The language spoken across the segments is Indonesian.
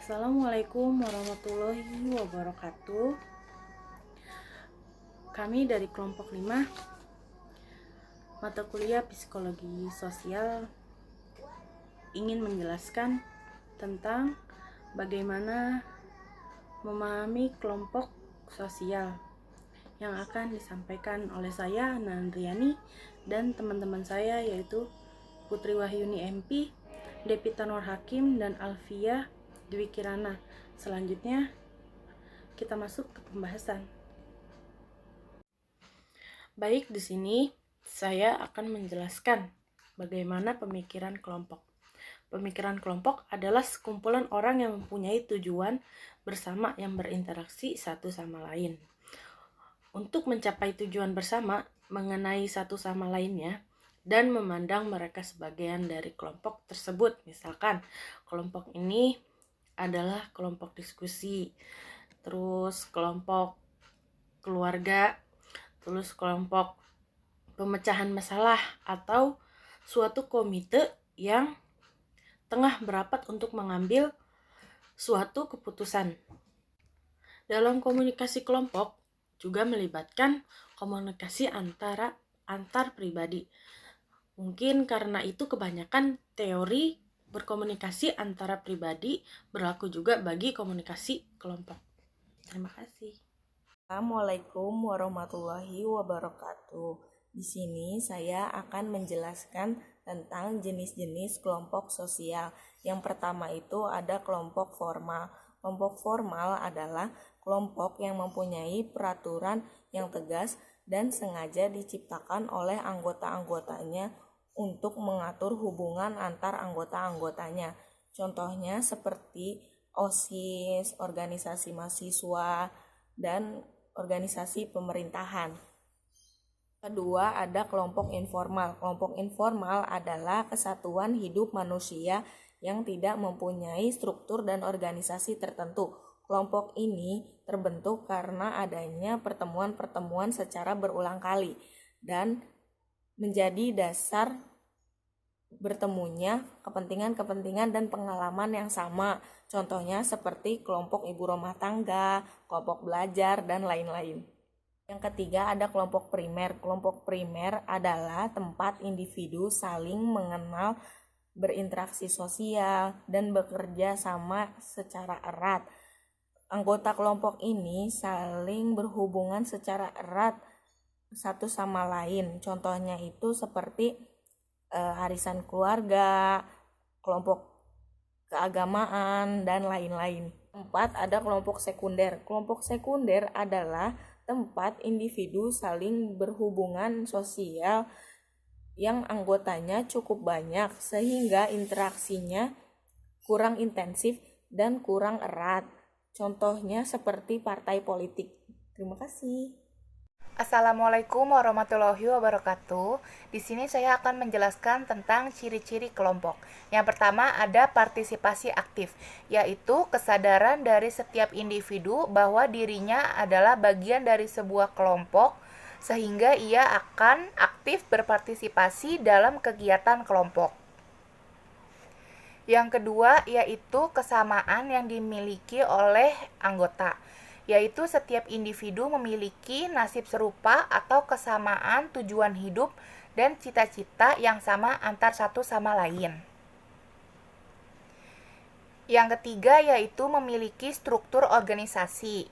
Assalamualaikum warahmatullahi wabarakatuh. Kami dari kelompok 5 mata kuliah psikologi sosial ingin menjelaskan tentang bagaimana memahami kelompok sosial yang akan disampaikan oleh saya, Nandriani, dan teman-teman saya yaitu Putri Wahyuni MP, Devita Nur Hakim, dan Alfia Dwi Kirana. Selanjutnya kita masuk ke pembahasan. Baik, di sini saya akan menjelaskan bagaimana pemikiran kelompok. Pemikiran kelompok adalah sekumpulan orang yang mempunyai tujuan bersama yang berinteraksi satu sama lain. Untuk mencapai tujuan bersama mengenai satu sama lainnya dan memandang mereka sebagian dari kelompok tersebut. Misalkan kelompok ini adalah kelompok diskusi, terus kelompok keluarga, terus kelompok pemecahan masalah, atau suatu komite yang tengah berapat untuk mengambil suatu keputusan. Dalam komunikasi kelompok juga melibatkan komunikasi antar pribadi. Mungkin karena itu kebanyakan teori berkomunikasi antara pribadi berlaku juga bagi komunikasi kelompok. Terima kasih. Assalamualaikum warahmatullahi wabarakatuh. Di sini saya akan menjelaskan tentang jenis-jenis kelompok sosial. Yang pertama itu ada kelompok formal. Kelompok formal adalah kelompok yang mempunyai peraturan yang tegas dan sengaja diciptakan oleh anggota-anggotanya untuk mengatur hubungan antar anggota-anggotanya. Contohnya seperti OSIS, organisasi mahasiswa, dan organisasi pemerintahan. Kedua, ada kelompok informal. Kelompok informal adalah kesatuan hidup manusia yang tidak mempunyai struktur dan organisasi tertentu. Kelompok ini terbentuk karena adanya pertemuan-pertemuan secara berulang kali dan menjadi dasar bertemunya kepentingan-kepentingan dan pengalaman yang sama. Contohnya seperti kelompok ibu rumah tangga, kelompok belajar, dan lain-lain. Yang ketiga ada kelompok primer. Kelompok primer adalah tempat individu saling mengenal, berinteraksi sosial, dan bekerja sama secara erat. Anggota kelompok ini saling berhubungan secara erat satu sama lain. Contohnya itu seperti arisan keluarga, kelompok keagamaan, dan lain-lain. 4, ada kelompok sekunder. Kelompok sekunder adalah tempat individu saling berhubungan sosial yang anggotanya cukup banyak sehingga interaksinya kurang intensif dan kurang erat. Contohnya seperti partai politik. Terima kasih. Assalamualaikum warahmatullahi wabarakatuh. Di sini saya akan menjelaskan tentang ciri-ciri kelompok. Yang pertama ada partisipasi aktif, yaitu kesadaran dari setiap individu bahwa dirinya adalah bagian dari sebuah kelompok sehingga ia akan aktif berpartisipasi dalam kegiatan kelompok. Yang kedua yaitu kesamaan yang dimiliki oleh anggota, yaitu setiap individu memiliki nasib serupa atau kesamaan tujuan hidup dan cita-cita yang sama antar satu sama lain. Yang ketiga yaitu memiliki struktur organisasi,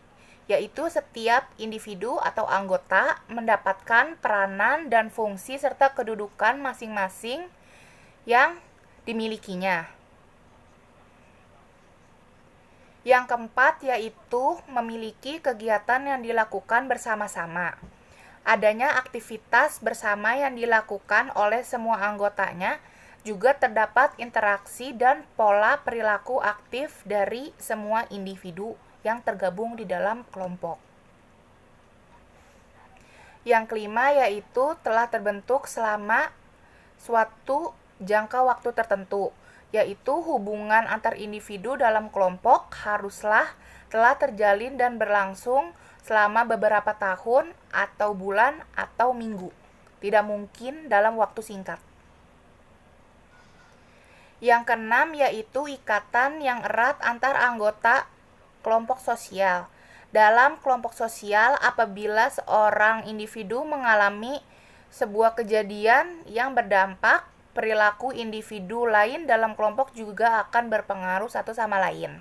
yaitu setiap individu atau anggota mendapatkan peranan dan fungsi serta kedudukan masing-masing yang dimilikinya. Yang keempat yaitu memiliki kegiatan yang dilakukan bersama-sama. Adanya aktivitas bersama yang dilakukan oleh semua anggotanya, juga terdapat interaksi dan pola perilaku aktif dari semua individu yang tergabung di dalam kelompok. Yang kelima yaitu telah terbentuk selama suatu jangka waktu tertentu, yaitu hubungan antar individu dalam kelompok haruslah telah terjalin dan berlangsung selama beberapa tahun atau bulan atau minggu. Tidak mungkin dalam waktu singkat. Yang keenam yaitu ikatan yang erat antar anggota kelompok sosial. Dalam kelompok sosial, apabila seorang individu mengalami sebuah kejadian yang berdampak, perilaku individu lain dalam kelompok juga akan berpengaruh satu sama lain.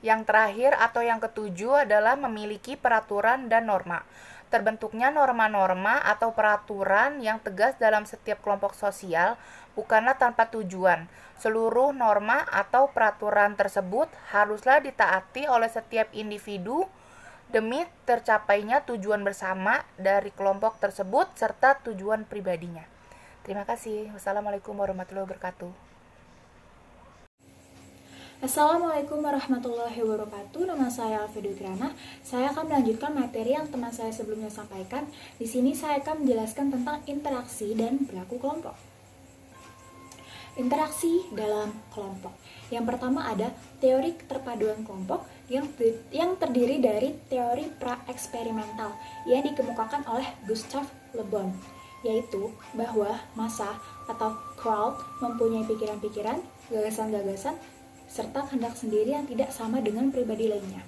Yang terakhir atau yang ketujuh adalah memiliki peraturan dan norma. Terbentuknya norma-norma atau peraturan yang tegas dalam setiap kelompok sosial bukanlah tanpa tujuan. Seluruh norma atau peraturan tersebut haruslah ditaati oleh setiap individu demi tercapainya tujuan bersama dari kelompok tersebut serta tujuan pribadinya. Terima kasih. Wassalamualaikum warahmatullahi wabarakatuh. Assalamualaikum warahmatullahi wabarakatuh. Nama saya Alfie Grana. Saya akan melanjutkan materi yang teman saya sebelumnya sampaikan. Di sini saya akan menjelaskan tentang interaksi dan perilaku kelompok. Interaksi dalam kelompok. Yang pertama ada teori keterpaduan kelompok yang terdiri dari teori pra-eksperimental yang dikemukakan oleh Gustave Le Bon, yaitu bahwa massa atau crowd mempunyai pikiran-pikiran, gagasan-gagasan, serta kehendak sendiri yang tidak sama dengan pribadi lainnya.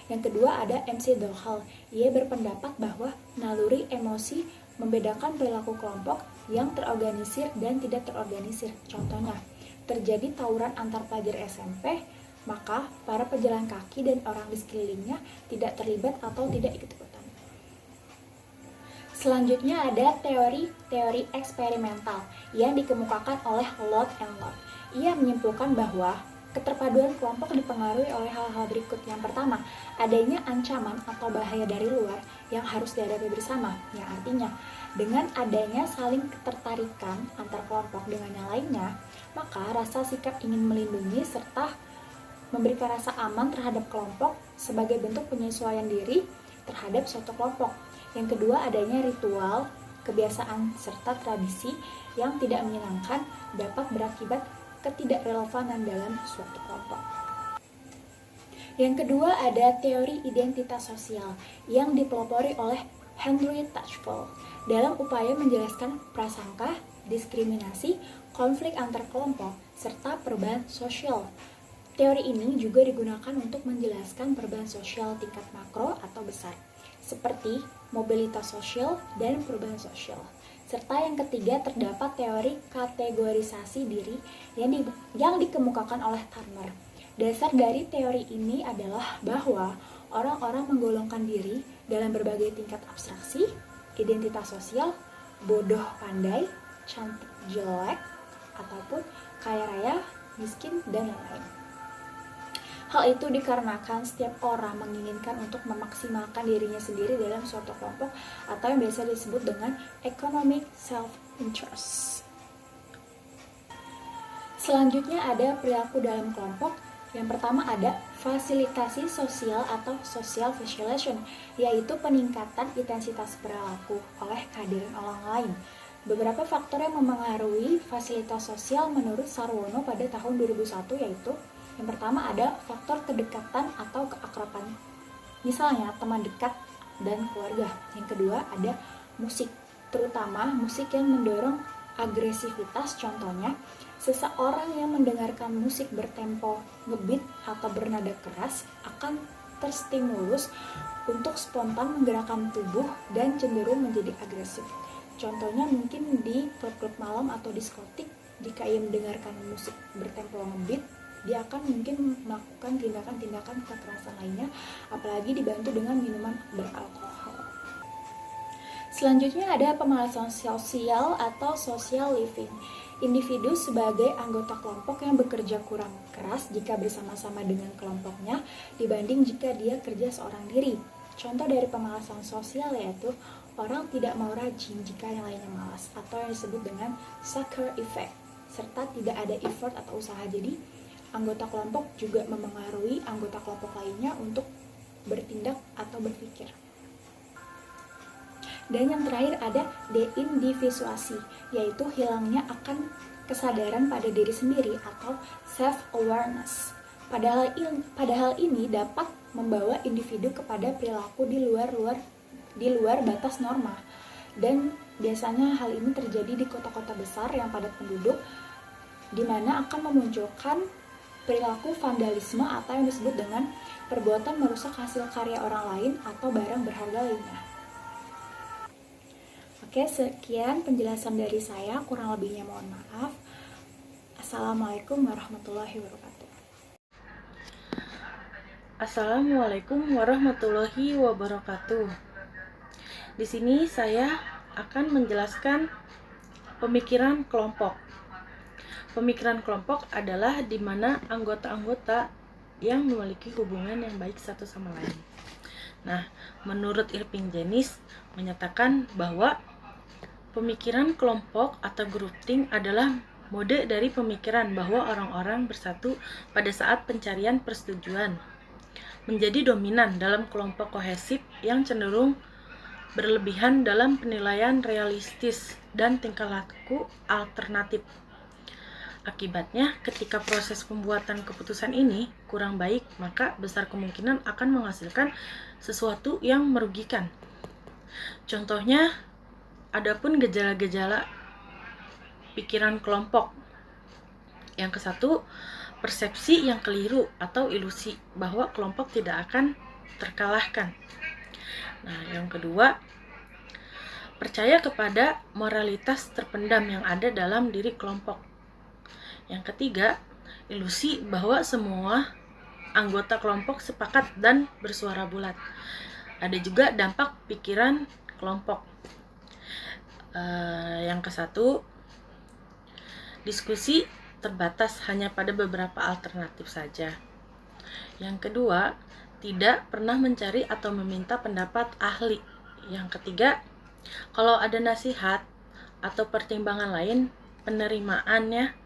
Yang kedua ada MC Dohal. Ia berpendapat bahwa naluri emosi membedakan perilaku kelompok yang terorganisir dan tidak terorganisir. Contohnya, terjadi tawuran antar pelajar SMP, maka para pejalan kaki dan orang di sekelilingnya tidak terlibat atau tidak ikut-ikutan. Selanjutnya ada teori eksperimental yang dikemukakan oleh Lord and Lord. Ia menyimpulkan bahwa keterpaduan kelompok dipengaruhi oleh hal-hal berikut. Yang pertama, adanya ancaman atau bahaya dari luar yang harus dihadapi bersama, yang artinya dengan adanya saling ketertarikan antar kelompok dengan yang lainnya, maka rasa sikap ingin melindungi serta memberikan rasa aman terhadap kelompok sebagai bentuk penyesuaian diri terhadap suatu kelompok. Yang kedua, adanya ritual, kebiasaan, serta tradisi yang tidak menyenangkan dapat berakibat ketidakrelevanan dalam suatu kelompok. Yang kedua ada teori identitas sosial yang dipelopori oleh Henry Touchful dalam upaya menjelaskan prasangka, diskriminasi, konflik antar kelompok, serta perubahan sosial. Teori ini juga digunakan untuk menjelaskan perubahan sosial tingkat makro atau besar, seperti mobilitas sosial dan perubahan sosial. Serta yang ketiga terdapat teori kategorisasi diri yang dikemukakan oleh Turner. Dasar dari teori ini adalah bahwa orang-orang menggolongkan diri dalam berbagai tingkat abstraksi, identitas sosial, bodoh pandai, cantik jelek, ataupun kaya raya, miskin, dan lain-lain. Hal itu dikarenakan setiap orang menginginkan untuk memaksimalkan dirinya sendiri dalam suatu kelompok atau yang biasa disebut dengan economic self-interest. Selanjutnya ada perilaku dalam kelompok. Yang pertama ada fasilitasi sosial atau social facilitation, yaitu peningkatan intensitas perilaku oleh kehadiran orang lain. Beberapa faktor yang memengaruhi fasilitas sosial menurut Sarwono pada tahun 2001 yaitu yang pertama ada faktor kedekatan atau keakraban, misalnya teman dekat dan keluarga. Yang kedua ada musik, terutama musik yang mendorong agresivitas. Contohnya, seseorang yang mendengarkan musik bertempo ngebeat atau bernada keras akan terstimulus untuk spontan menggerakkan tubuh dan cenderung menjadi agresif. Contohnya mungkin di klub-klub malam atau diskotik, jika ia mendengarkan musik bertempo ngebeat, dia akan mungkin melakukan tindakan-tindakan kekerasan lainnya, apalagi dibantu dengan minuman beralkohol. Selanjutnya ada pemalasan sosial atau social living. Individu sebagai anggota kelompok yang bekerja kurang keras jika bersama-sama dengan kelompoknya dibanding jika dia kerja seorang diri. Contoh dari pemalasan sosial yaitu orang tidak mau rajin jika yang lainnya malas, atau yang disebut dengan sucker effect, serta tidak ada effort atau usaha. Jadi anggota kelompok juga memengaruhi anggota kelompok lainnya untuk bertindak atau berpikir. Dan yang terakhir ada deindividuasi, yaitu hilangnya akan kesadaran pada diri sendiri atau self-awareness. Padahal ini dapat membawa individu kepada perilaku di luar batas norma dan Biasanya hal ini terjadi di kota-kota besar yang padat penduduk, di mana akan memunculkan perilaku vandalisme atau yang disebut dengan perbuatan merusak hasil karya orang lain atau barang berharga lainnya. Oke, sekian penjelasan dari saya, kurang lebihnya mohon maaf. Assalamualaikum warahmatullahi wabarakatuh. Assalamualaikum warahmatullahi wabarakatuh. Di sini saya akan menjelaskan pemikiran kelompok. Pemikiran kelompok adalah di mana anggota-anggota yang memiliki hubungan yang baik satu sama lain. Nah, menurut Irving Janis menyatakan bahwa pemikiran kelompok atau grouping adalah mode dari pemikiran bahwa orang-orang bersatu pada saat pencarian persetujuan, menjadi dominan dalam kelompok kohesif yang cenderung berlebihan dalam penilaian realistis dan tingkah laku alternatif. Akibatnya, ketika proses pembuatan keputusan ini kurang baik, maka besar kemungkinan akan menghasilkan sesuatu yang merugikan. Contohnya, adapun gejala-gejala pikiran kelompok. Yang ke-1, persepsi yang keliru atau ilusi bahwa kelompok tidak akan terkalahkan. Nah, yang kedua, percaya kepada moralitas terpendam yang ada dalam diri kelompok. Yang ketiga, ilusi bahwa semua anggota kelompok sepakat dan bersuara bulat. Ada juga dampak pikiran kelompok. Yang ke-1, diskusi terbatas hanya pada beberapa alternatif saja. Yang kedua, tidak pernah mencari atau meminta pendapat ahli. Yang ketiga, kalau ada nasihat atau pertimbangan lain, penerimaannya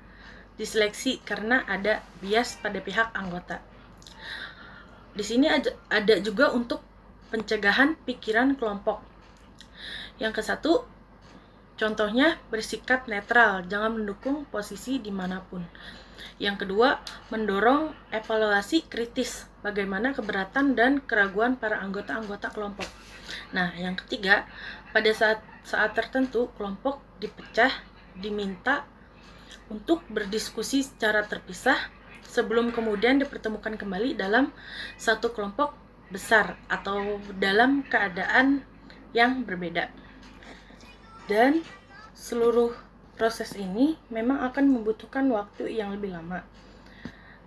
diseleksi karena ada bias pada pihak anggota. Di sini ada juga untuk pencegahan pikiran kelompok. Yang ke-1, contohnya bersikap netral, jangan mendukung posisi dimanapun. Yang kedua, mendorong evaluasi kritis, bagaimana keberatan dan keraguan para anggota-anggota kelompok. Nah, yang ketiga, pada saat tertentu kelompok dipecah, diminta untuk berdiskusi secara terpisah sebelum kemudian dipertemukan kembali dalam satu kelompok besar atau dalam keadaan yang berbeda. Dan seluruh proses ini memang akan membutuhkan waktu yang lebih lama.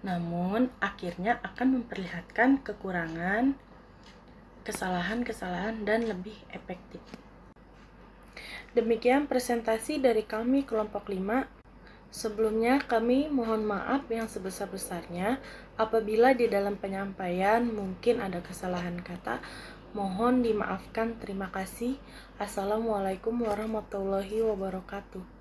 Namun akhirnya akan memperlihatkan kekurangan, kesalahan-kesalahan dan lebih efektif. Demikian presentasi dari kami kelompok 5. Sebelumnya kami mohon maaf yang sebesar-besarnya apabila di dalam penyampaian mungkin ada kesalahan kata. Mohon dimaafkan. Terima kasih. Assalamualaikum warahmatullahi wabarakatuh.